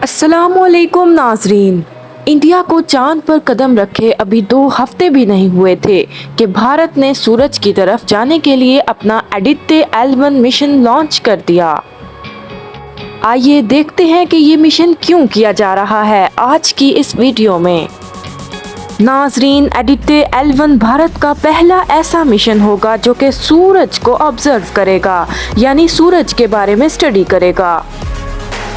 अस्सलामुअलैकुम नाजरीन। इंडिया को चांद पर कदम रखे अभी 2 हफ्ते भी नहीं हुए थे कि भारत ने सूरज की तरफ जाने के लिए अपना आदित्य L1 मिशन लॉन्च कर दिया। आइए देखते हैं कि ये मिशन क्यों किया जा रहा है आज की इस वीडियो में। नाजरीन, आदित्य L1 भारत का पहला ऐसा मिशन होगा जो कि सूरज को ऑब्जर्व करेगा, यानी सूरज के बारे में स्टडी करेगा।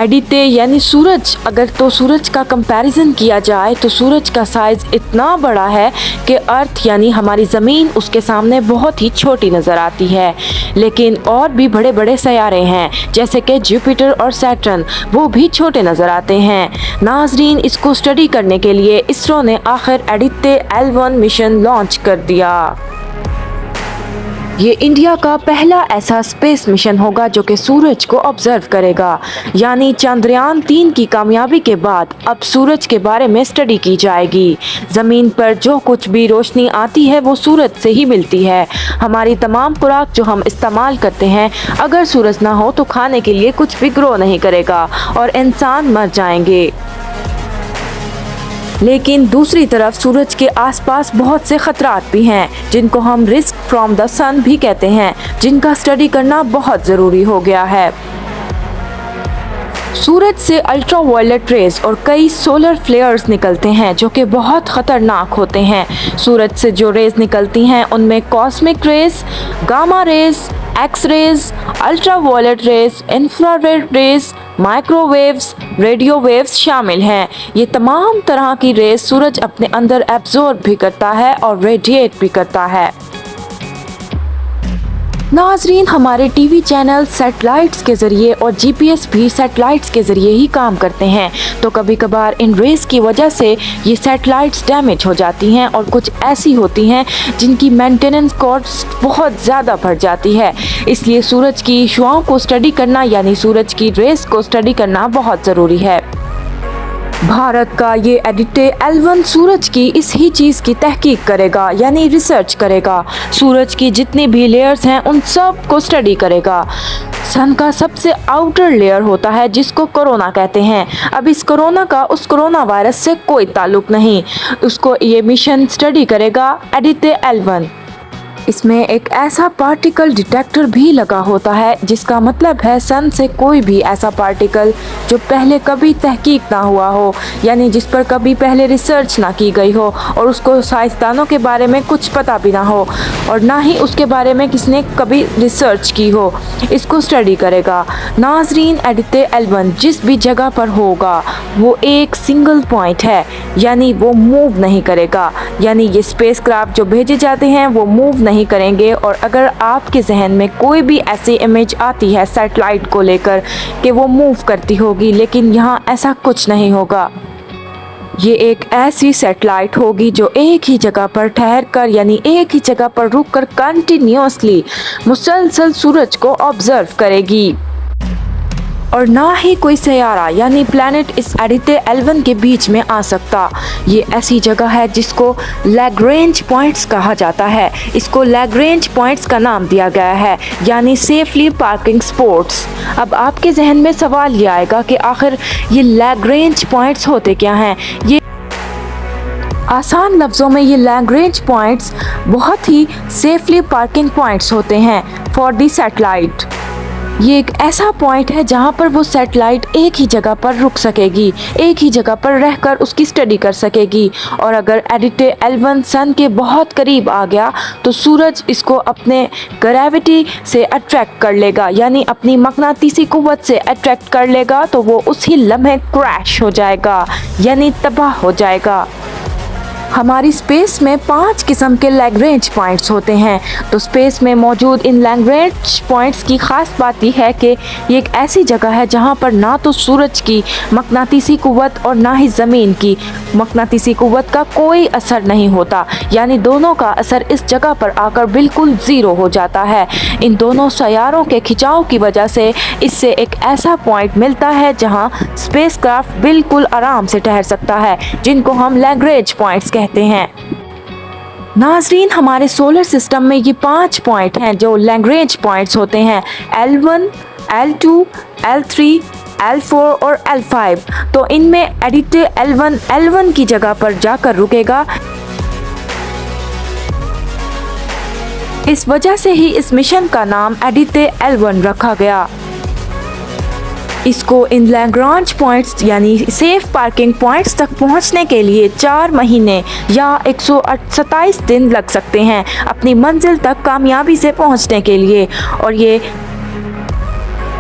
आदित्य यानी सूरज, अगर तो सूरज का कंपैरिजन किया जाए तो सूरज का साइज इतना बड़ा है कि अर्थ यानी हमारी ज़मीन उसके सामने बहुत ही छोटी नज़र आती है। लेकिन और भी बड़े बड़े सैयारे हैं जैसे कि जुपिटर और सैटर्न, वो भी छोटे नज़र आते हैं। नाजरीन, इसको स्टडी करने के लिए इसरो ने आखिर आदित्य L1 मिशन लॉन्च कर दिया। ये इंडिया का पहला ऐसा स्पेस मिशन होगा जो कि सूरज को ऑब्जर्व करेगा, यानी चंद्रयान 3 की कामयाबी के बाद अब सूरज के बारे में स्टडी की जाएगी। ज़मीन पर जो कुछ भी रोशनी आती है वो सूरज से ही मिलती है। हमारी तमाम खुराक जो हम इस्तेमाल करते हैं, अगर सूरज ना हो तो खाने के लिए कुछ भी ग्रो नहीं करेगा और इंसान मर जाएंगे। लेकिन दूसरी तरफ सूरज के आसपास बहुत से खतरात भी हैं जिनको हम रिस्क फ्रॉम द सन भी कहते हैं, जिनका स्टडी करना बहुत ज़रूरी हो गया है। सूरज से अल्ट्रावायलेट रेज और कई सोलर फ्लेयर्स निकलते हैं जो कि बहुत ख़तरनाक होते हैं। सूरज से जो रेज निकलती हैं उनमें cosmic rays, gamma rays, X rays, ultraviolet rays, infrared rays, microwaves, radio waves शामिल हैं। ये तमाम तरह की रेज सूरज अपने अंदर एब्जॉर्ब भी करता है और रेडिएट भी करता है। नाजरीन, हमारे टीवी चैनल सैटेलाइट्स के ज़रिए और जीपीएस भी सैटेलाइट्स के ज़रिए ही काम करते हैं, तो कभी कभार इन रेस की वजह से ये सैटेलाइट्स डैमेज हो जाती हैं और कुछ ऐसी होती हैं जिनकी मेंटेनेंस कॉस्ट बहुत ज़्यादा बढ़ जाती है। इसलिए सूरज की शुआओं को स्टडी करना यानी सूरज की रेस को स्टडी करना बहुत ज़रूरी है। भारत का ये आदित्य L1 सूरज की इस ही चीज़ की तहकीक करेगा, यानी रिसर्च करेगा। सूरज की जितनी भी लेयर्स हैं उन सब को स्टडी करेगा। सन का सबसे आउटर लेयर होता है जिसको कोरोना कहते हैं। अब इस कोरोना का उस कोरोना वायरस से कोई ताल्लुक नहीं। उसको ये मिशन स्टडी करेगा आदित्य L1। इसमें एक ऐसा पार्टिकल डिटेक्टर भी लगा होता है, जिसका मतलब है सन से कोई भी ऐसा पार्टिकल जो पहले कभी तहकीक ना हुआ हो, यानी जिस पर कभी पहले रिसर्च ना की गई हो और उसको साइंसदानों के बारे में कुछ पता भी ना हो और ना ही उसके बारे में किसने कभी रिसर्च की हो, इसको स्टडी करेगा। नाजरीन, आदित्य L1 जिस भी जगह पर होगा वो एक सिंगल पॉइंट है, यानी वो मूव नहीं करेगा। यानी ये स्पेसक्राफ्ट जो भेजे जाते हैं वो मूव नहीं करेंगे। और अगर आपके जहन में कोई भी ऐसी इमेज आती है सैटेलाइट को लेकर कि वो मूव करती होगी, लेकिन यहाँ ऐसा कुछ नहीं होगा। ये एक ऐसी सैटेलाइट होगी जो एक ही जगह पर ठहर कर यानी एक ही जगह पर रुक कर कंटिन्यूसली मुसलसल सूरज को ऑब्जर्व करेगी और ना ही कोई सैयारा यानी प्लैनेट इस आदित्य L1 के बीच में आ सकता। ये ऐसी जगह है जिसको लैग्रेंज पॉइंट्स कहा जाता है। इसको लैग्रेंज पॉइंट्स का नाम दिया गया है, यानी सेफली पार्किंग स्पॉट्स। अब आपके जहन में सवाल ये आएगा कि आखिर ये लैग्रेंज पॉइंट्स होते क्या हैं। ये आसान लफ्ज़ों में ये लैग्रेंज पॉइंट्स बहुत ही सेफली पार्किंग पॉइंट्स होते हैं फॉर दी सैटेलाइट। ये एक ऐसा पॉइंट है जहाँ पर वो सैटेलाइट एक ही जगह पर रुक सकेगी, एक ही जगह पर रहकर उसकी स्टडी कर सकेगी। और अगर आदित्य L1 सन के बहुत करीब आ गया तो सूरज इसको अपने ग्रेविटी से अट्रैक्ट कर लेगा, यानी अपनी मकनातीसी कुव्वत से अट्रैक्ट कर लेगा, तो वो उसी लम्हे क्रैश हो जाएगा यानी तबाह हो जाएगा। हमारी स्पेस में 5 किस्म के लैग्रेंज पॉइंट्स होते हैं। तो स्पेस में मौजूद इन लैग्रेंज पॉइंट्स की ख़ास बात यह है कि ये एक ऐसी जगह है जहाँ पर ना तो सूरज की मकनातीसी कुव्वत और ना ही ज़मीन की मकनातीसी कुव्वत का कोई असर नहीं होता, यानी दोनों का असर इस जगह पर आकर बिल्कुल ज़ीरो हो जाता है। इन दोनों सैयारों के खिंचाव की वजह से इससे एक ऐसा पॉइंट मिलता है जहाँ स्पेसक्राफ्ट बिल्कुल आराम से ठहर सकता है, जिनको हम लैग्रेंज पॉइंट्स कहते हैं। नाजरीन, हमारे सोलर सिस्टम में ये 5 पॉइंट हैं जो लैग्रेंज पॉइंट्स होते हैं। L1, L2, L3, L4 और L5। तो इनमें एडिटे L1 की जगह पर जाकर रुकेगा। इस वजह से ही इस मिशन का नाम एडिटे L1 रखा गया। इसको इन लैग्रांज पॉइंट्स यानी सेफ पार्किंग पॉइंट्स तक पहुंचने के लिए 4 महीने या 127 दिन लग सकते हैं अपनी मंजिल तक कामयाबी से पहुंचने के लिए।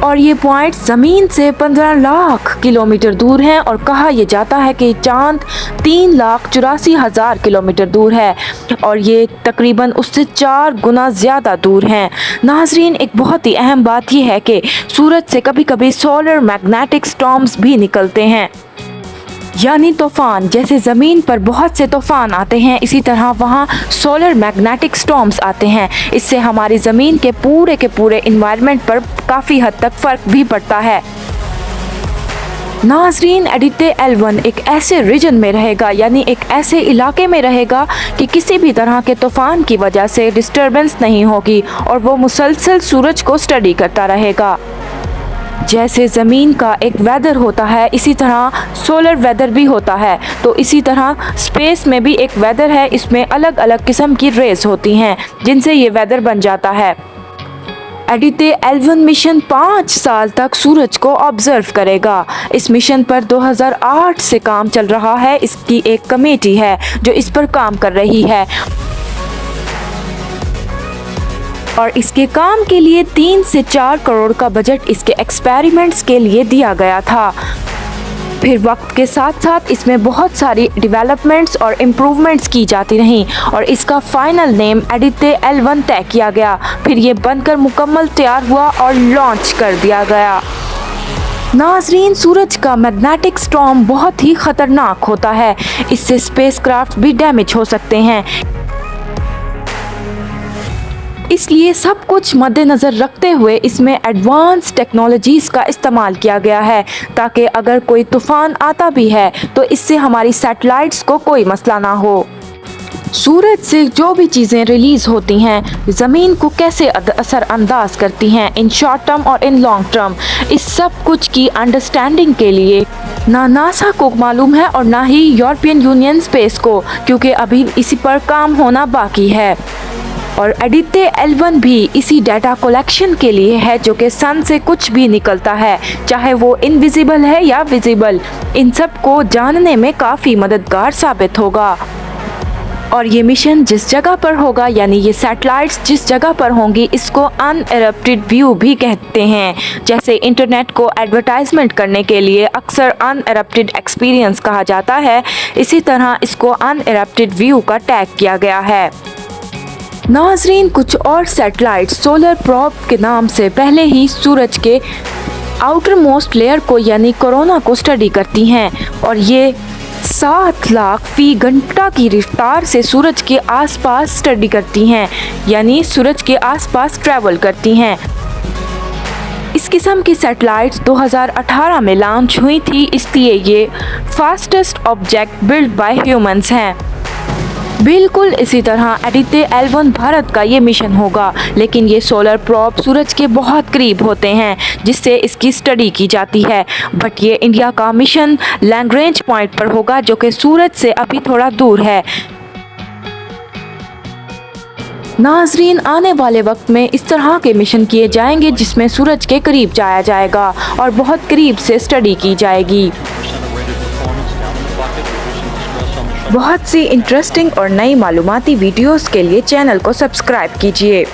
और ये पॉइंट ज़मीन से 15 लाख किलोमीटर दूर हैं और कहा यह जाता है कि चांद 3,84,000 किलोमीटर दूर है और ये तकरीबन उससे 4 गुना ज़्यादा दूर हैं। नाजरीन, एक बहुत ही अहम बात यह है कि सूरज से कभी कभी सोलर मैग्नेटिक स्टॉर्म्स भी निकलते हैं, यानी तूफान। जैसे ज़मीन पर बहुत से तूफान आते हैं, इसी तरह वहाँ सोलर मैग्नेटिक स्टॉर्म्स आते हैं। इससे हमारी ज़मीन के पूरे इन्वायरमेंट पर काफ़ी हद तक फ़र्क भी पड़ता है। नाजरीन, एडिटे L1 एक ऐसे रीजन में रहेगा, यानी एक ऐसे इलाके में रहेगा कि किसी भी तरह के तूफान की वजह से डिस्टर्बेंस नहीं होगी और वो मुसलसल सूरज को स्टडी करता रहेगा। जैसे ज़मीन का एक वेदर होता है, इसी तरह सोलर वेदर भी होता है। तो इसी तरह स्पेस में भी एक वेदर है, इसमें अलग अलग किस्म की रेस होती हैं जिनसे ये वेदर बन जाता है। एडिटे L1 मिशन 5 साल तक सूरज को ऑब्जर्व करेगा। इस मिशन पर 2008 से काम चल रहा है। इसकी एक कमेटी है जो इस पर काम कर रही है और इसके काम के लिए 3 से 4 करोड़ का बजट इसके एक्सपेरिमेंट्स के लिए दिया गया था। फिर वक्त के साथ साथ इसमें बहुत सारी डेवलपमेंट्स और इम्प्रूवमेंट्स की जाती रहीं और इसका फाइनल नेम एडिटे L1 तय किया गया। फिर ये बनकर मुकम्मल तैयार हुआ और लॉन्च कर दिया गया। नाजरीन, सूरज का मैग्नेटिक स्टॉर्म बहुत ही ख़तरनाक होता है। इससे स्पेसक्राफ्ट भी डैमेज हो सकते हैं। इसलिए सब कुछ मद्देनज़र रखते हुए इसमें एडवांस टेक्नोलॉजीज़ का इस्तेमाल किया गया है ताकि अगर कोई तूफ़ान आता भी है तो इससे हमारी सैटेलाइट्स को कोई मसला ना हो। सूरज से जो भी चीज़ें रिलीज़ होती हैं ज़मीन को कैसे असरअंदाज करती हैं इन शॉर्ट टर्म और इन लॉन्ग टर्म, इस सब कुछ की अंडरस्टैंडिंग के लिए ना नासा को मालूम है और ना ही यूरोपियन यूनियन स्पेस को, क्योंकि अभी इसी पर काम होना बाकी है। और एडिटे L1 भी इसी डाटा कलेक्शन के लिए है जो कि सन से कुछ भी निकलता है, चाहे वो इनविजिबल है या विजिबल, इन सब को जानने में काफ़ी मददगार साबित होगा। और ये मिशन जिस जगह पर होगा, यानी ये सैटेलाइट्स जिस जगह पर होंगी, इसको अनइरप्टेड व्यू भी कहते हैं। जैसे इंटरनेट को एडवर्टाइजमेंट करने के लिए अक्सर अनइरप्टेड एक्सपीरियंस कहा जाता है, इसी तरह इसको अनइरप्टेड व्यू का टैग किया गया है। नाजरीन, कुछ और सैटेलाइट सोलर प्रोब के नाम से पहले ही सूरज के आउटर मोस्ट लेयर को यानी कोरोना को स्टडी करती हैं और ये 7 लाख फी घंटा की रफ्तार से सूरज के आसपास स्टडी करती हैं, यानी सूरज के आसपास ट्रैवल करती हैं। इस किस्म की सैटेलाइट्स 2018 में लॉन्च हुई थी, इसलिए ये fastest object build by humans हैं। बिल्कुल इसी तरह एडिटे L1 भारत का ये मिशन होगा, लेकिन ये सोलर प्रोब सूरज के बहुत करीब होते हैं जिससे इसकी स्टडी की जाती है। बट ये इंडिया का मिशन लैग्रेंज पॉइंट पर होगा जो कि सूरज से अभी थोड़ा दूर है। नाजरीन, आने वाले वक्त में इस तरह के मिशन किए जाएंगे जिसमें सूरज के करीब जाया जाएगा और बहुत करीब से स्टडी की जाएगी। बहुत सी इंटरेस्टिंग और नई मालूमाती वीडियोस के लिए चैनल को सब्सक्राइब कीजिए।